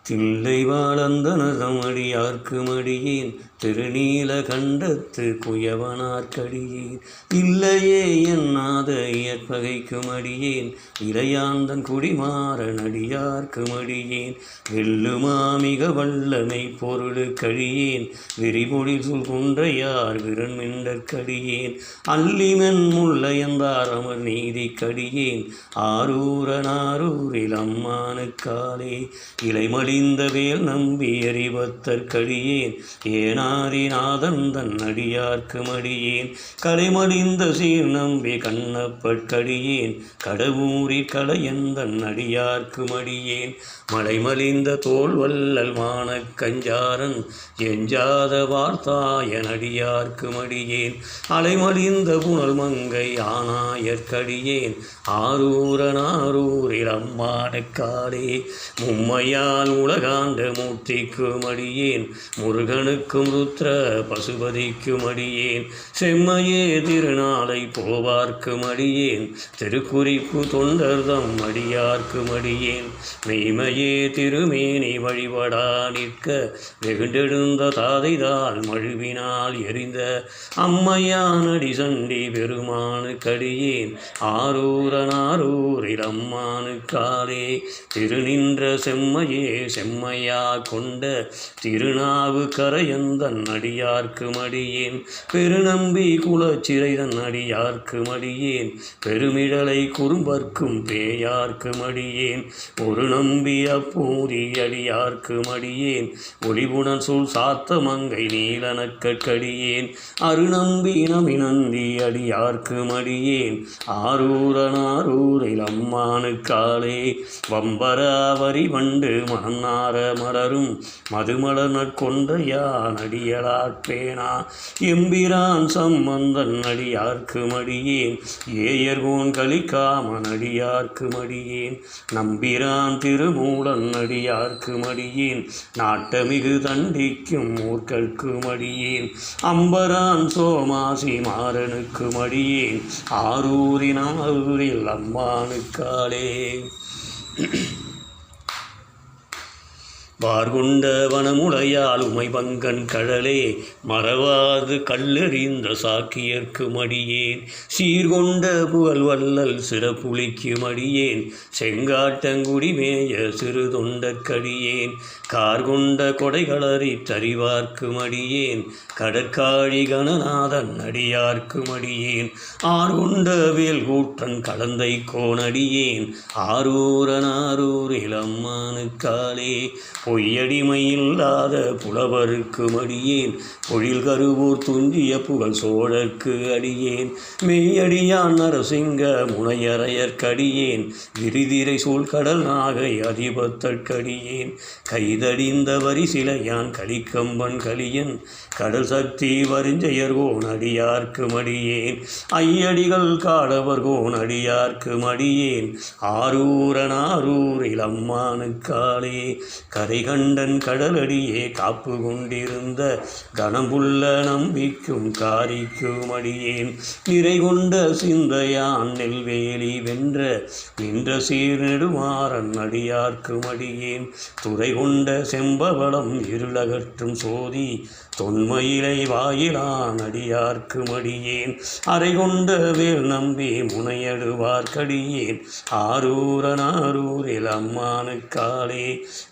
தில்லை வாழந்தனதம் அடியார்க்கு மடியேன் திருநீல கண்டத்து குயவனார்க்கடியேன் இல்லையே என்னாத இயற்பகைக்கு மடியேன் இளையாந்தன் குடிமாறன் அடியார்க்கு மடியேன் வெல்லுமா மிக வல்லமை பொருளுக்கடியேன் விரிமொழில் சூழ் குன்றையார் விரண்மிண்டற்கடியேன் அல்லிமென் முல்லையந்தார் அமர் நீதிக்கடியேன் ஆரூரனாரூரில் அம்மானுக்காலே இலைமலிந்த வேல் நம்பி எறிவத்தற்கடியேன் ஏனாதிநாதன் தன் அடியார்க்கு மடியேன் கலைமலிந்த சீர் நம்பி கண்ணப்பட்கடியேன் கடவுரிற் கலையந்தன் அடியார்க்கு மடியேன் மலைமலிந்த தோல் வல்லல் மானக் கஞ்சாரன் எஞ்சாத வார்த்தாயன் அடியார்க்கு மடியேன் அலைமலிந்த புனல் மங்கை ஆனாயற்கடியேன் ஆரூரனாரூரில் அம்மானுக்காலே மும்மையால் உலகாண்ட மூர்த்திக்கு மடியேன் முருகனுக்கும் ருத்ர பசுபதிக்கு மடியேன் செம்மையே திருநாளை போவார்க்கு மடியேன் திருக்குறிப்பு தொண்டர்தம் அடியார்க்கு மடியேன் மெய்மையே திருமேனி வழிபடா நிற்க வெகுண்டெழுந்த தாதைதால் மழுவினால் எரிந்த அம்மையானடி சண்டி பெருமானுக்கடியேன் ஆரூரனாரூரில் அம்மானுக்காலே திருநின்ற செம்மையே செம்மையா கொண்ட திருநாவு கரையந்தன் அடியார்க்கு மடியேன் பெருநம்பி குலச்சிறைதன் அடியார்க்கு மடியேன் பெருமிழலை குறும்பர்க்கும் பேயார்க்கு மடியேன் ஒரு நம்பி அப்பூதி அடியார்க்கு மடியேன் ஒளிபுணன் சூழ் சாத்த மங்கை நீலனக்கடியேன் அருநம்பி நமிநந்தி அடியார்க்கு மடியேன் ஆரூரனாரூரில் அம்மானுக்காலே வம்பராவரி வண்டு மணநார மலரும் மதுமலர் நற்கொன்ற யான் அடியலாட்பேனா எம்பிரான் சம்பந்தன் அடியார்க்கு மடியேன் ஏயர்கோன் கலிக்காமன் அடியார்க்கு மடியேன் நம்பிரான் திருமூலன் அடியார்க்கு மடியேன் நாட்டமிகு தண்டிக்கும் ஊர்கற்கு மடியேன் அம்பரான் சோமாசி மாறனுக்கு மடியேன் ஆரூரினாரூரில் அம்மானுக்காலே வார்கொண்ட வனமுடையால் உமைபங்கன் கடலே மறவாது கல்லெறிந்த சாக்கியர்க்கு மடியேன் சீர்கொண்ட புகழ் வல்லல் சிறப்புலிக்கு மடியேன் செங்காட்டங்குடிமேய சிறு தொண்டற்கடியேன் கார்கொண்ட கொடைகளறி தறிவார்க்கு மடியேன் கடற்காழி கணநாதன் அடியார்க்கு மடியேன் ஆர்கொண்ட வேல் கூட்டன் கலந்தை கோனடியேன் ஆரூரனாரூரில் அம்மானுக்காலே பொய்யடிமையில்லாத புலவருக்கு மடியேன் பொழில் கருவூர் துஞ்சிய புகழ் சோழர்க்கு அடியேன் மெய்யடியான் நரசிங்க முனையரையற்கடியேன் விரிதிரை சூழ் கடல் நாகை அதிபத்தற்கடியேன் கைதடிந்த வரிசிலையான் கலிக்கம்பன் கலியன் கடல் சக்தி வரிஞ்செயர்கோன் அடியார்க்கு மடியேன் ஐயடிகள் காடவர்கோன் அடியார்க்கு மடியேன் ஆரூரனாரூரில் அம்மானுக்காலே கரைகண்டன் கடலடியே காப்பு கொண்டிருந்த கணம்புள்ள நம்பிக்கும் காரிக்கும் அடியேன் நிறை கொண்ட சிந்தையான் நெல்வேலி வென்ற நின்ற சீர் நெடுமாறன் அடியார்க்கு மடியேன் துறை கொண்ட செம்பவளம் இருளகற்றும் சோதி தொன்மையிலை வாயிலான் அடியார்க்கு மடியேன் அறை கொண்ட வேல் நம்பி முனையடுவார்க்கடியேன் ஆரூரனாரூரில் அம்மானுக்காலே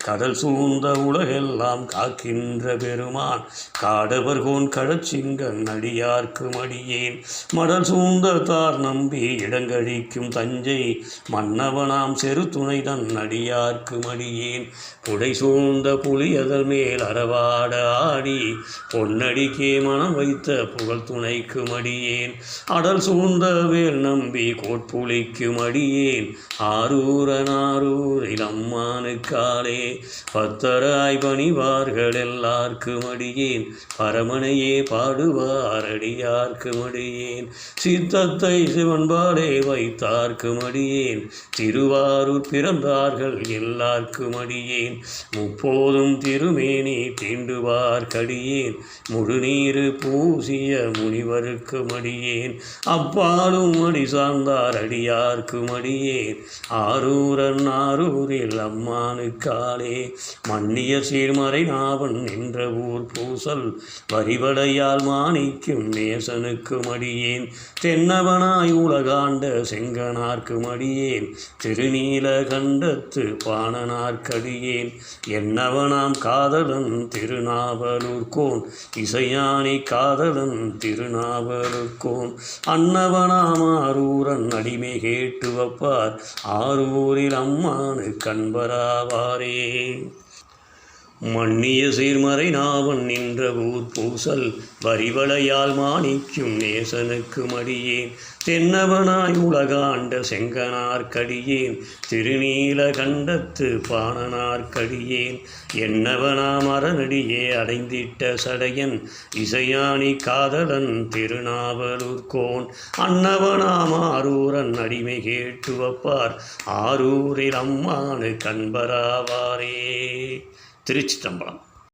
கடல் சூழ்ந்த உலகெல்லாம் காக்கின்ற பெருமான் காடவர்கோன் கடற்சிங்கன் அடியார்க்கு மடியேன் மடல் சூழ்ந்த தார் நம்பி இடங்கழிக்கும் தஞ்சை மன்னவனாம் செரு துணைதன் அடியார்க்கு மடியேன் புடை சூழ்ந்த புலியதல் மேல் அறவாட ஆடி பொன்னடிக்கே மனம் வைத்த புகழ் துணைக்கு மடியேன் அடல் சூழ்ந்த வேல் நம்பி கோட்புலிக்கு மடியேன் ஆரூரனாரூரில் அம்மானுக்காலே பத்தராய் பணிவார்கள் எல்லார்க்கு மடியேன் பரமனையே பாடுவார் அடியார்க்கு மடியேன் சித்தத்தை சிவன்பாடே வைத்தார்க்கு மடியேன் திருவாரூர் பிறந்தார்கள் எல்லார்க்கு மடியேன் முப்போதும் திருமேனி தீண்டுவார்க்கடியேன் முழுநீரு பூசிய முனிவருக்கு மடியேன் அப்பாலும் அடி சார்ந்தார் அடியார்க்கு மடியேன் ஆரூரன் ஆரூரில் அம்மானுக்காலே மன்னிய சீர்மறை நாவன் நின்ற ஊர் பூசல் வரிவளையால் மாணிக்கும் நேசனுக்கு மடியேன் தென்னவனாய் உலகாண்ட செங்கனார்க்கு மடியேன் திருநீல கண்டத்து பாணனார்க்கடியேன் என்னவனாம் காதலன் திருநாவலூர்கோன் இசையானி காதலன் திருநாவலூர்கோன் அன்னவனாம் ஆரூரன் அடிமை கேட்டு வப்பார் ஆரூரில் அம்மானு கண்பராவாரே. மன்னிய சீர்மறை நாவன் நின்ற ஊர் பூசல் வரிவளையால் மாணிக்கும் நேசனுக்கு மடியேன் தென்னவனாய் உலகாண்ட செங்கனார்க்கடியேன் திருநீல கண்டத்து பாணனார்க்கடியேன் என்னவனாம் அரணடியே அடைந்திட்ட சடையன் இசையானி காதலன் திருநாவலூர்கோன் அன்னவனாம் ஆரூரன் அடிமை கேட்டு வப்பார் ஆரூரில் அம்மானு கண்பராவாரே. திருச்சிற்றம்பலம்.